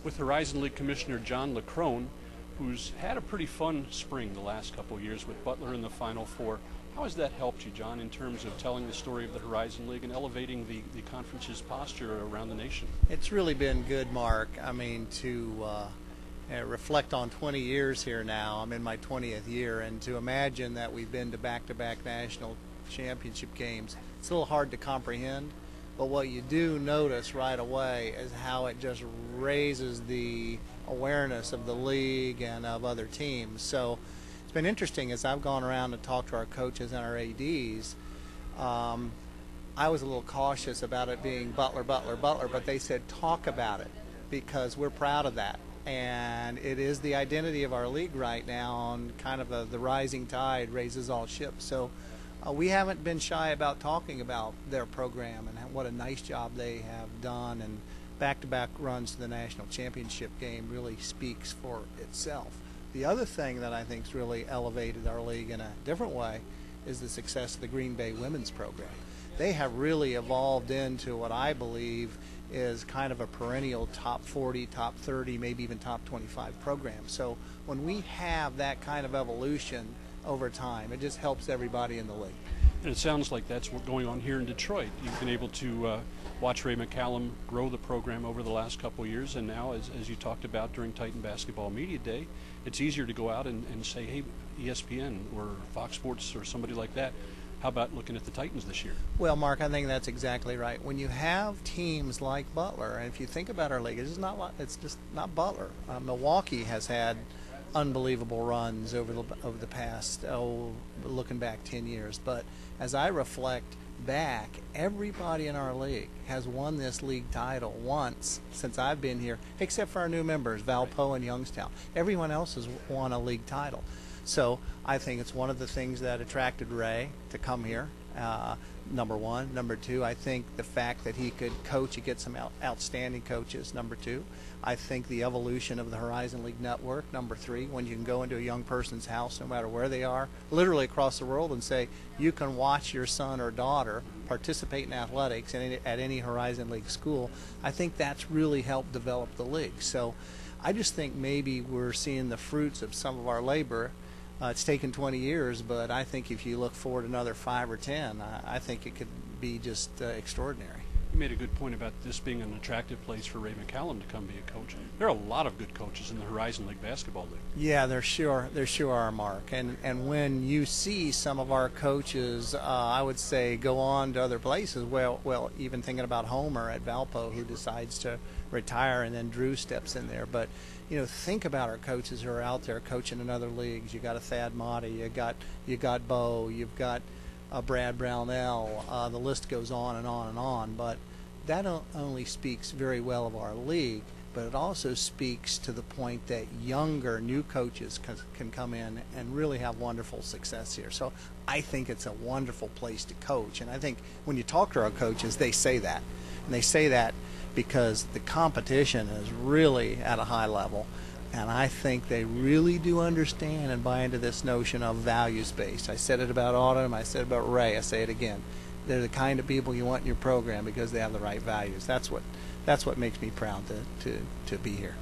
with Horizon League Commissioner Jon LeCrone, who's had a pretty fun spring the last couple of years with Butler in the Final Four. How has that helped you, John, in terms of telling the story of the Horizon League and elevating the conference's posture around the nation? It's really been good, Mark. I mean, to reflect on 20 years here now, I'm in my 20th year, and to imagine that we've been to back-to-back national championship games, it's a little hard to comprehend. But what you do notice right away is how it just raises the awareness of the league and of other teams. So it's been interesting as I've gone around and talked to our coaches and our ADs. I was a little cautious about it being Butler, Butler, Butler, but they said talk about it because we're proud of that. And it is the identity of our league right now, and kind of the rising tide raises all ships. So we haven't been shy about talking about their program and what a nice job they have done, and back-to-back runs to the national championship game really speaks for itself. The other thing that I think's really elevated our league in a different way is the success of the Green Bay women's program. They have really evolved into what I believe is kind of a perennial top 40, top 30, maybe even top 25 program. So when we have that kind of evolution over time, it just helps everybody in the league. And it sounds like that's what's going on here in Detroit. You've been able to watch Ray McCallum grow the program over the last couple of years, and now, as you talked about during Titan Basketball Media Day, it's easier to go out and say, hey, ESPN or Fox Sports or somebody like that, how about looking at the Titans this year? Well, Mark, I think that's exactly right. When you have teams like Butler, and if you think about our league, it's just not Butler. Milwaukee has had unbelievable runs over the past, looking back 10 years. But as I reflect back, everybody in our league has won this league title once since I've been here, except for our new members, Valpo and Youngstown. Everyone else has won a league title. So I think it's one of the things that attracted Ray to come here, number one. Number two, I think the fact that he could coach, he gets some outstanding coaches, number two. I think the evolution of the Horizon League Network, number three, when you can go into a young person's house, no matter where they are, literally across the world, and say, you can watch your son or daughter participate in athletics at any Horizon League school. I think that's really helped develop the league. So I just think maybe we're seeing the fruits of some of our labor. It's taken 20 years, but I think if you look forward another 5 or 10, I think it could be just extraordinary. You made a good point about this being an attractive place for Ray McCallum to come be a coach. There are a lot of good coaches in the Horizon League Basketball League. Yeah, there sure are, Mark. And when you see some of our coaches, I would say, go on to other places, well, even thinking about Homer at Valpo, who decides to retire, and then Drew steps in there. But think about our coaches who are out there coaching in other leagues. You got a Thad Motti, you got Bo, you've got Brad Brownell. The list goes on and on and on. But that not only speaks very well of our league, but it also speaks to the point that younger, new coaches can come in and really have wonderful success here. So I think it's a wonderful place to coach. And I think when you talk to our coaches, they say that. And they say that because the competition is really at a high level. And I think they really do understand and buy into this notion of values-based. I said it about Autumn, I said it about Ray, I say it again. They're the kind of people you want in your program because they have the right values. That's what makes me proud to be here.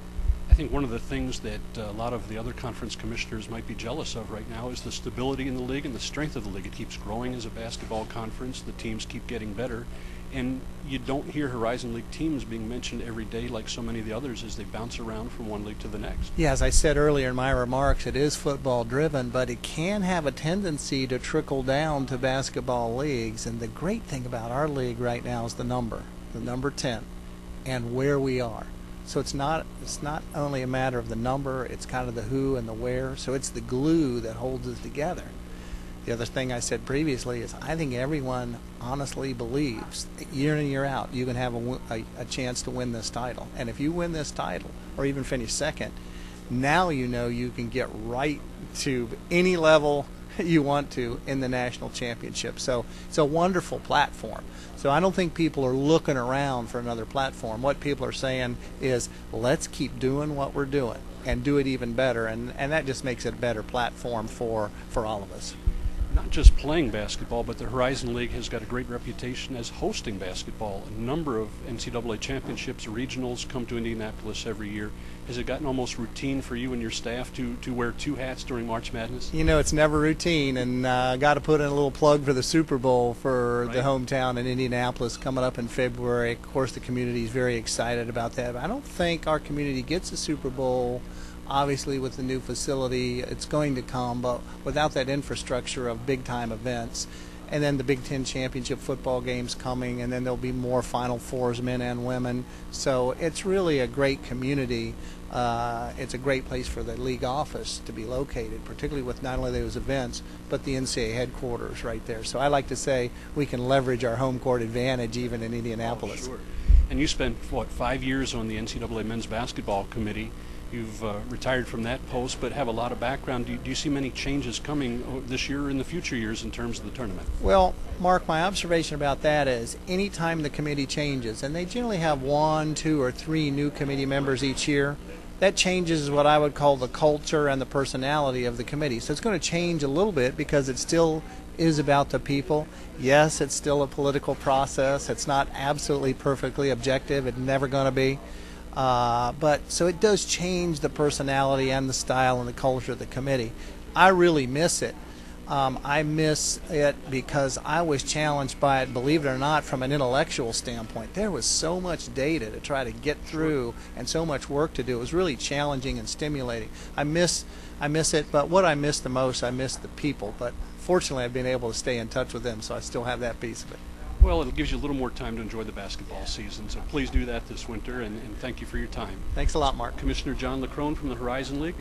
I think one of the things that a lot of the other conference commissioners might be jealous of right now is the stability in the league and the strength of the league. It keeps growing as a basketball conference. The teams keep getting better. And you don't hear Horizon League teams being mentioned every day like so many of the others as they bounce around from one league to the next. Yeah, as I said earlier in my remarks, it is football driven, but it can have a tendency to trickle down to basketball leagues. And the great thing about our league right now is the number 10, and where we are. So it's not only a matter of the number, it's kind of the who and the where. So it's the glue that holds us together. The other thing I said previously is I think everyone honestly believes that year in and year out you can have a chance to win this title. And if you win this title or even finish second, now you can get right to any level you want to in the national championship. So it's a wonderful platform. So I don't think people are looking around for another platform. What people are saying is, let's keep doing what we're doing and do it even better. And that just makes it a better platform for all of us. not just playing basketball, but the Horizon League has got a great reputation as hosting basketball. A number of NCAA championships, regionals come to Indianapolis every year. Has it gotten almost routine for you and your staff to wear two hats during March Madness? You know, it's never routine, and got to put in a little plug for the Super Bowl for the hometown in Indianapolis coming up in February. Of course, the community is very excited about that. But I don't think our community gets a Super Bowl. Obviously, with the new facility, it's going to come, but without that infrastructure of big-time events, and then the Big Ten championship football games coming, and then there'll be more Final Fours, men and women. So it's really a great community. It's a great place for the league office to be located, particularly with not only those events, but the NCAA headquarters right there. So I like to say we can leverage our home court advantage even in Indianapolis. Oh, sure. And you spent, what, 5 years on the NCAA men's basketball committee. You've retired from that post, but have a lot of background. Do you see many changes coming this year or in the future years in terms of the tournament? Well, Mark, my observation about that is anytime the committee changes, and they generally have 1, 2, or 3 new committee members each year, that changes what I would call the culture and the personality of the committee. So it's going to change a little bit because it still is about the people. Yes, it's still a political process. It's not absolutely perfectly objective. It's never going to be. But so it does change the personality and the style and the culture of the committee. I really miss it. I miss it because I was challenged by it, believe it or not, from an intellectual standpoint. There was so much data to try to get through and so much work to do. It was really challenging and stimulating. I miss it, but what I miss the most, I miss the people. But fortunately, I've been able to stay in touch with them, so I still have that piece of it. Well, it gives you a little more time to enjoy the basketball season, so please do that this winter, and thank you for your time. Thanks a lot, Mark. Commissioner Jon LeCrone from the Horizon League.